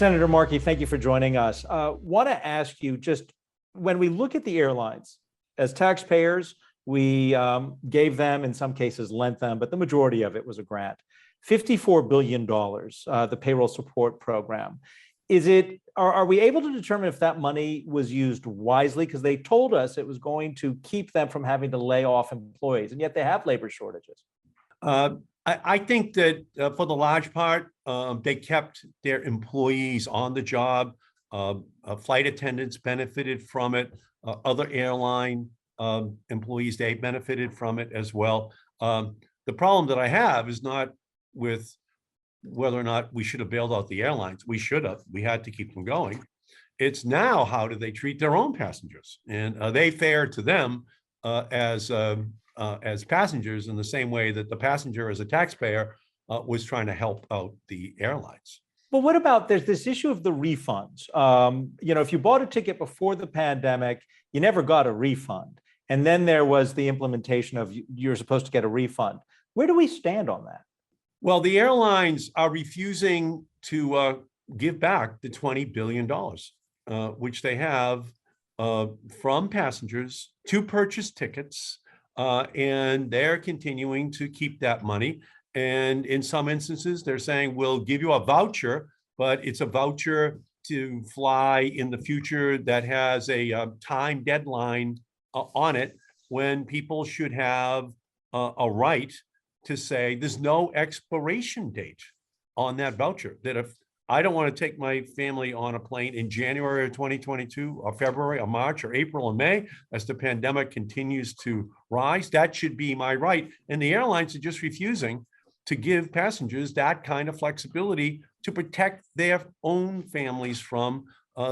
Senator Markey, thank you for joining us. Want to ask you, just when we look at the airlines, as taxpayers, we gave them, in some cases lent them, but the majority of it was a grant. $54 billion, the payroll support program. Are we able to determine if that money was used wisely? Because they told us it was going to keep them from having to lay off employees, and yet they have labor shortages. I think that for the large part, they kept their employees on the job. Flight attendants benefited from it. Other airline employees, they benefited from it as well. The problem that I have is not with whether or not we should have bailed out the airlines. We should have. We had to keep them going. It's now, how do they treat their own passengers? And are they fair to them as passengers in the same way that the passenger as a taxpayer was trying to help out the airlines? But what about, there's this issue of the refunds. If you bought a ticket before the pandemic, you never got a refund. And then there was the implementation of you're supposed to get a refund. Where do we stand on that? Well, the airlines are refusing to give back the $20 billion, which they have from passengers to purchase tickets. And they're continuing to keep that money. And in some instances, they're saying, we'll give you a voucher, but it's a voucher to fly in the future that has a time deadline on it, when people should have a right to say there's no expiration date on that voucher. That if I don't want to take my family on a plane in January of 2022 or February or March or April or May, as the pandemic continues to rise, that should be my right. And the airlines are just refusing to give passengers that kind of flexibility to protect their own families from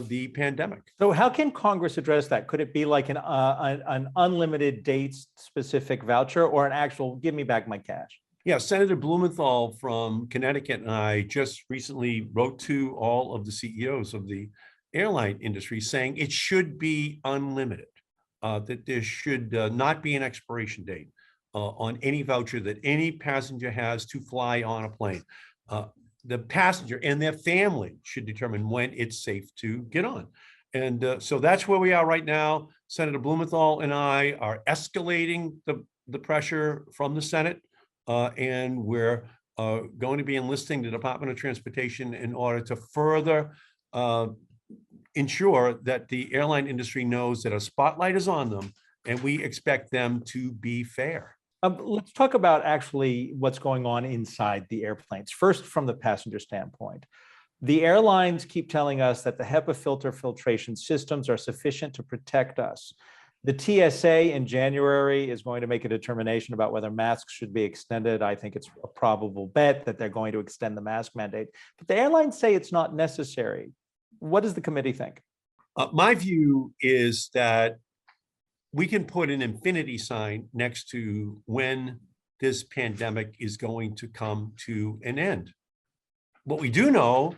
the pandemic. So how can Congress address that? Could it be like an unlimited date-specific voucher, or an actual give me back my cash? Yeah, Senator Blumenthal from Connecticut and I just recently wrote to all of the CEOs of the airline industry saying it should be unlimited, that there should not be an expiration date on any voucher that any passenger has to fly on a plane. The passenger and their family should determine when it's safe to get on. And so that's where we are right now. Senator Blumenthal and I are escalating the pressure from the Senate. And we're going to be enlisting the Department of Transportation in order to further ensure that the airline industry knows that a spotlight is on them, and we expect them to be fair. Let's talk about actually what's going on inside the airplanes. First, from the passenger standpoint, the airlines keep telling us that the HEPA filtration systems are sufficient to protect us. The TSA in January is going to make a determination about whether masks should be extended. I think it's a probable bet that they're going to extend the mask mandate, but the airlines say it's not necessary. What does the committee think? My view is that we can put an infinity sign next to when this pandemic is going to come to an end. What we do know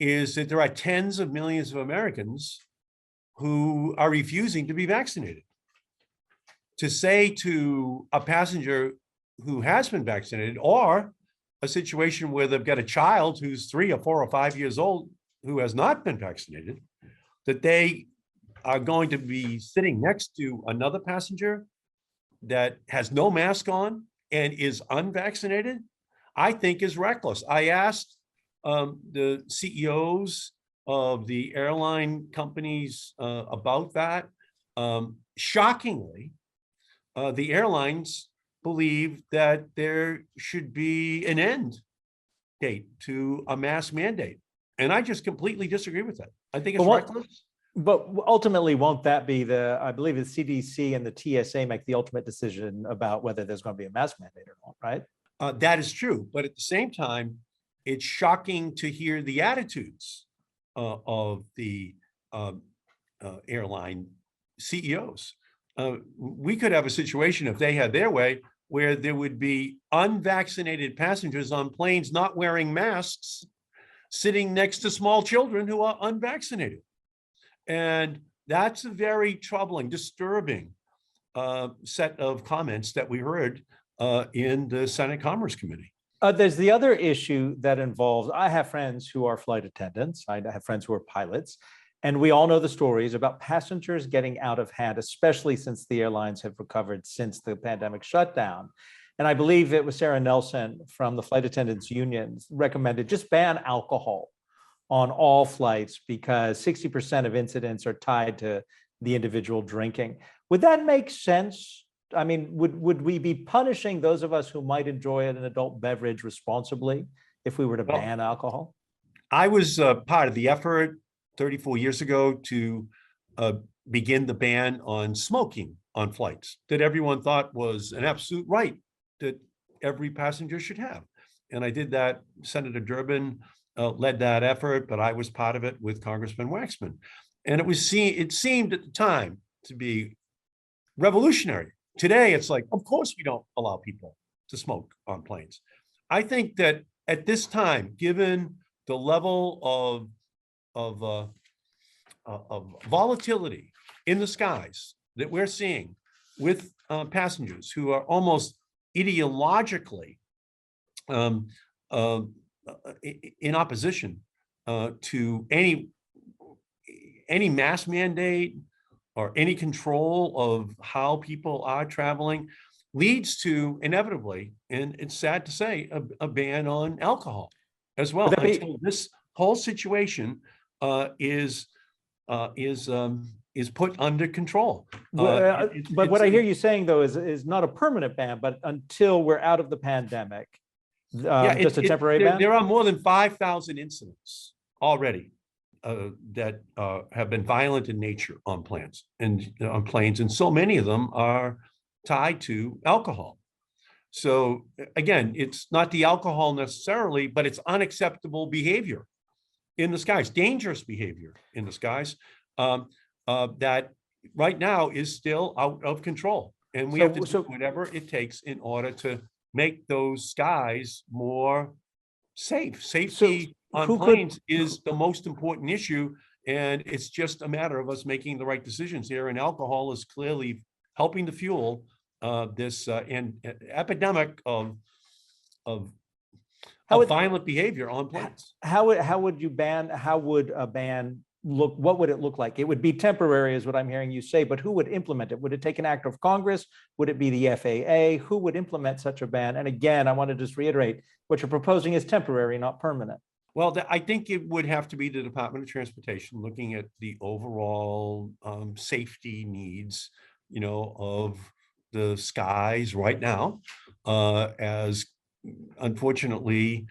is that there are tens of millions of Americans who are refusing to be vaccinated. To say to a passenger who has been vaccinated, or a situation where they've got a child who's 3 or 4 or 5 years old who has not been vaccinated, that they are going to be sitting next to another passenger that has no mask on and is unvaccinated, I think is reckless. I asked the CEOs of the airline companies about that. Shockingly, the airlines believe that there should be an end date to a mask mandate. And I just completely disagree with that. I think it's reckless. But ultimately, won't that be I believe the CDC and the TSA make the ultimate decision about whether there's going to be a mask mandate or not, right? That is true. But at the same time, it's shocking to hear the attitudes of the airline CEOs. We could have a situation, if they had their way, where there would be unvaccinated passengers on planes not wearing masks, sitting next to small children who are unvaccinated. And that's a very troubling, disturbing set of comments that we heard in the Senate Commerce Committee. There's the other issue that involves, I have friends who are flight attendants. I have friends who are pilots, and we all know the stories about passengers getting out of hand, especially since the airlines have recovered since the pandemic shutdown. And I believe it was Sarah Nelson from the Flight Attendants Union recommended just ban alcohol on all flights because 60% of incidents are tied to the individual drinking. Would that make sense? I mean, would we be punishing those of us who might enjoy an adult beverage responsibly if we were to Well, ban alcohol? I was part of the effort 34 years ago to begin the ban on smoking on flights that everyone thought was an absolute right that every passenger should have. And I did that. Senator Durbin led that effort, but I was part of it with Congressman Waxman. And it seemed at the time to be revolutionary. Today, it's like, of course, we don't allow people to smoke on planes. I think that at this time, given the level of volatility in the skies that we're seeing with passengers who are almost ideologically in opposition to any mask mandate or any control of how people are traveling, leads to inevitably, and it's sad to say, a ban on alcohol as well. Until this whole situation is put under control. But what I hear you saying though is not a permanent ban, but until we're out of the pandemic, just a temporary ban. There are more than 5,000 incidents already that have been violent in nature on planes, and so many of them are tied to alcohol. So again, it's not the alcohol necessarily, but it's unacceptable behavior in the skies, dangerous behavior in the skies that right now is still out of control. And we have to do whatever it takes in order to make those skies more safe. Safety on planes is the most important issue. And it's just a matter of us making the right decisions here. And alcohol is clearly helping to fuel this epidemic of violent behavior on planes. How would you ban? How would a ban look? What would it look like? It would be temporary, is what I'm hearing you say. But who would implement it? Would it take an act of Congress? Would it be the FAA? Who would implement such a ban? And again, I want to just reiterate what you're proposing is temporary, not permanent. Well, I think it would have to be the Department of Transportation looking at the overall safety needs, of the skies right now, as unfortunately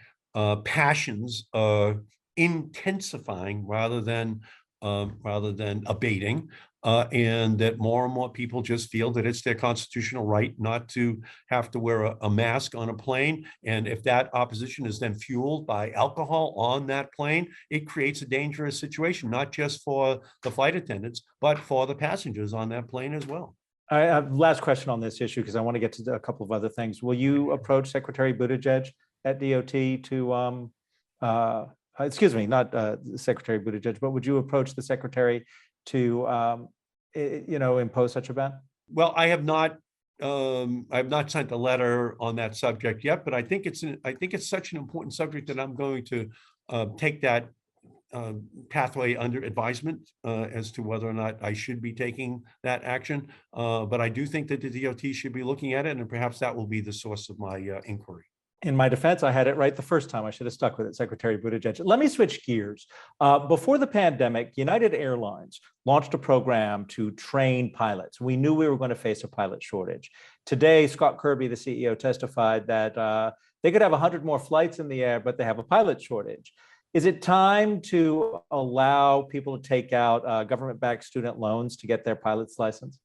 passions are intensifying rather than abating, and that more and more people just feel that it's their constitutional right not to have to wear a mask on a plane. And if that opposition is then fueled by alcohol on that plane, it creates a dangerous situation, not just for the flight attendants, but for the passengers on that plane as well. I have last question on this issue because I want to get to a couple of other things. Will you approach Secretary Buttigieg at DOT to excuse me, not Secretary Buttigieg, but would you approach the secretary to, impose such a ban? Well, I have not sent a letter on that subject yet, but I think it's such an important subject that I'm going to take that pathway under advisement as to whether or not I should be taking that action. But I do think that the DOT should be looking at it, and perhaps that will be the source of my inquiry. In my defense, I had it right the first time. I should have stuck with it, Secretary Buttigieg. Let me switch gears. Before the pandemic, United Airlines launched a program to train pilots. We knew we were going to face a pilot shortage. Today, Scott Kirby, the CEO, testified that they could have 100 more flights in the air, but they have a pilot shortage. Is it time to allow people to take out government-backed student loans to get their pilot's license?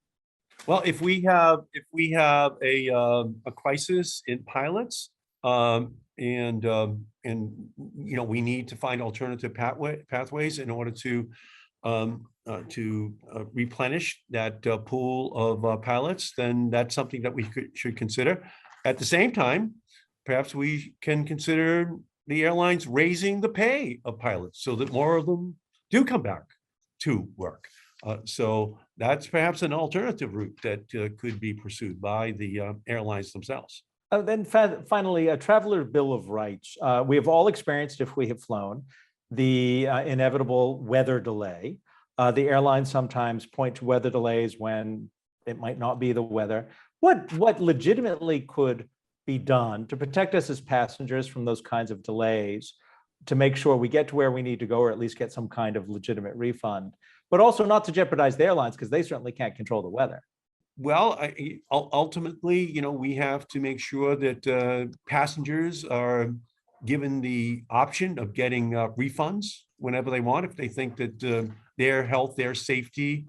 Well, if we have a crisis in pilots, and we need to find alternative pathways in order to replenish that pool of pilots, then that's something that we should consider. At the same time, perhaps we can consider the airlines raising the pay of pilots so that more of them do come back to work. So that's perhaps an alternative route that could be pursued by the airlines themselves. Then finally, a traveler bill of rights. We have all experienced, if we have flown, the inevitable weather delay. The airlines sometimes point to weather delays when it might not be the weather. What legitimately could be done to protect us as passengers from those kinds of delays, to make sure we get to where we need to go, or at least get some kind of legitimate refund, but also not to jeopardize the airlines, because they certainly can't control the weather? Well, ultimately, we have to make sure that passengers are given the option of getting refunds whenever they want, if they think that their health, their safety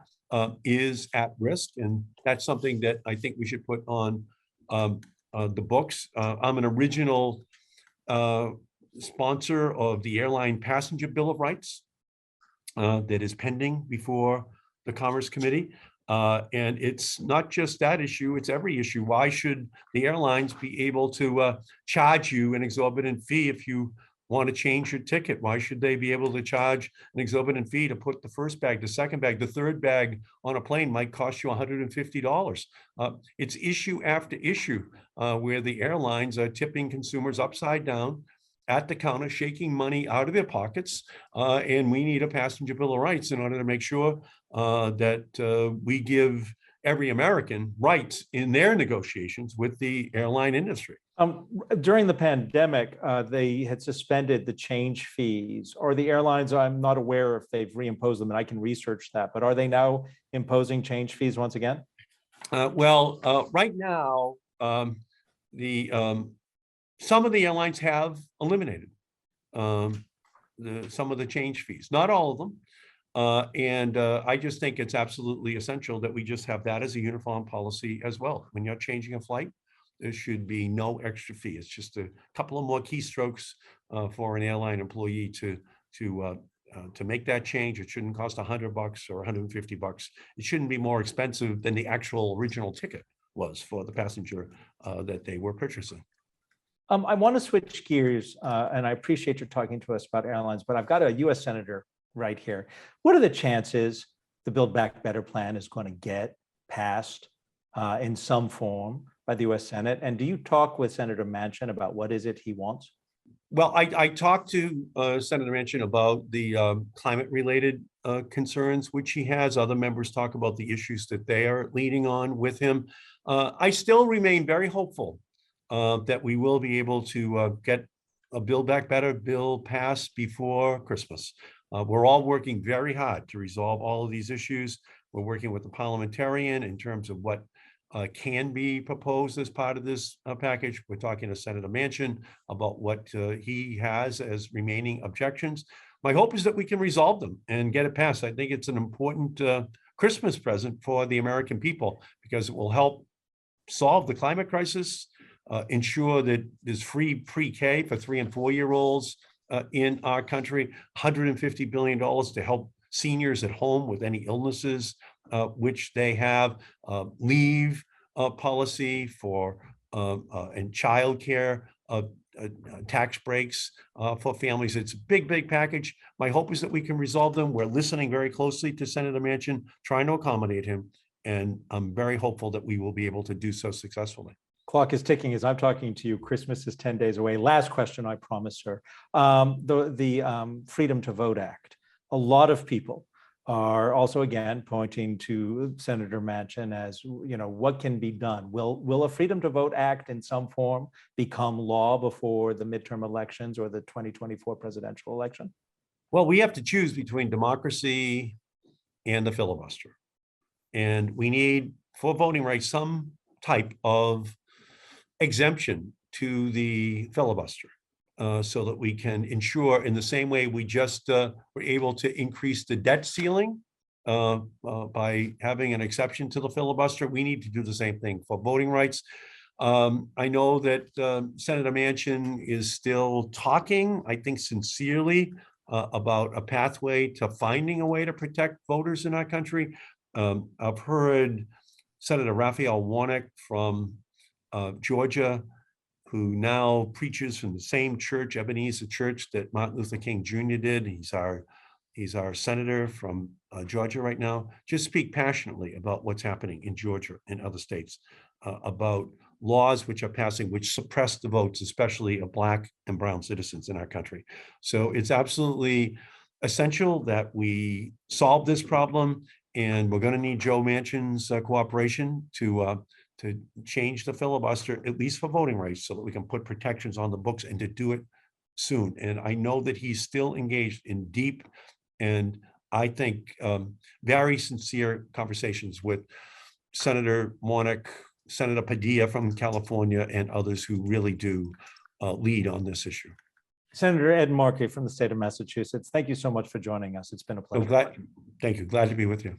is at risk. And that's something that I think we should put on the books. I'm an original sponsor of the Airline Passenger Bill of Rights that is pending before the Commerce Committee. And it's not just that issue, it's every issue. Why should the airlines be able to charge you an exorbitant fee if you want to change your ticket? Why should they be able to charge an exorbitant fee to put the first bag, the second bag, the third bag on a plane might cost you $150? It's issue after issue where the airlines are tipping consumers upside down at the counter, shaking money out of their pockets. And we need a passenger bill of rights in order to make sure that we give every American rights in their negotiations with the airline industry. During the pandemic, they had suspended the change fees, or the airlines, I'm not aware if they've reimposed them, and I can research that, but are they now imposing change fees once again? Right now, some of the airlines have eliminated some of the change fees, not all of them. And I just think it's absolutely essential that we just have that as a uniform policy as well. When you're changing a flight, there should be no extra fee. It's just a couple of more keystrokes for an airline employee to make that change. It shouldn't cost $100 or $150. It shouldn't be more expensive than the actual original ticket was for the passenger that they were purchasing. I want to switch gears, and I appreciate you talking to us about airlines, but I've got a U.S. Senator right here. What are the chances the Build Back Better plan is going to get passed in some form by the U.S. Senate? And do you talk with Senator Manchin about what is it he wants? Well, I talked to Senator Manchin about the climate-related concerns, which he has. Other members talk about the issues that they are leading on with him. I still remain very hopeful that we will be able to get a Build Back Better bill passed before Christmas. We're all working very hard to resolve all of these issues. We're working with the parliamentarian in terms of what can be proposed as part of this package. We're talking to Senator Manchin about what he has as remaining objections. My hope is that we can resolve them and get it passed. I think it's an important Christmas present for the American people, because it will help solve the climate crisis, ensure that there's free pre-K for 3- and 4-year-olds in our country, $150 billion to help seniors at home with any illnesses which they have, leave policy for and childcare tax breaks for families. It's a big package. My hope is that we can resolve them. We're listening very closely to Senator Manchin, trying to accommodate him, and I'm very hopeful that we will be able to do so successfully. Clock is ticking as I'm talking to you. Christmas is 10 days away. Last question, I promise, sir. The Freedom to Vote Act. A lot of people are also, again, pointing to Senator Manchin as, what can be done? Will a Freedom to Vote Act in some form become law before the midterm elections or the 2024 presidential election? Well, we have to choose between democracy and the filibuster. And we need, for voting rights, some type of exemption to the filibuster so that we can ensure, in the same way we just were able to increase the debt ceiling by having an exception to the filibuster, we need to do the same thing for voting rights. I know that Senator Manchin is still talking, I think sincerely, about a pathway to finding a way to protect voters in our country. I've heard Senator Raphael Warnock from Georgia, who now preaches from the same church, Ebenezer Church, that Martin Luther King Jr. did. He's our senator from Georgia right now. Just speak passionately about what's happening in Georgia and other states, about laws which are passing, which suppress the votes, especially of Black and brown citizens in our country. So it's absolutely essential that we solve this problem, and we're going to need Joe Manchin's cooperation to change the filibuster, at least for voting rights, so that we can put protections on the books and to do it soon. And I know that he's still engaged in deep and I think very sincere conversations with Senator Warnock, Senator Padilla from California, and others who really do lead on this issue. Senator Ed Markey from the state of Massachusetts, thank you so much for joining us. It's been a pleasure. Thank you. Glad to be with you.